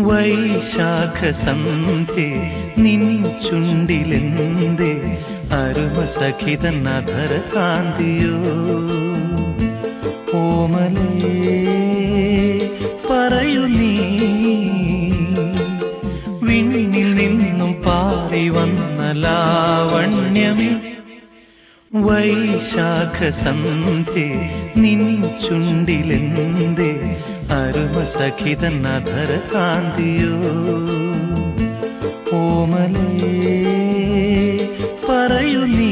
വൈശാഖസന്ധ്യേ നിൻ ചുണ്ടിലെന്തേ അരുമസഖിതൻ അധര കാന്തിയോ ഓമലേ പറയൂ നീ വിണ്ണിൽ നിന്നും പാറി വന്ന ലാവണ്യമേ വൈശാഖസന്ധ്യേ നിൻ ചുണ്ടിലെന്തേ അരുമസഖിതൻ അധര കാന്തിയോ ഓമലേ പറയൂ നീ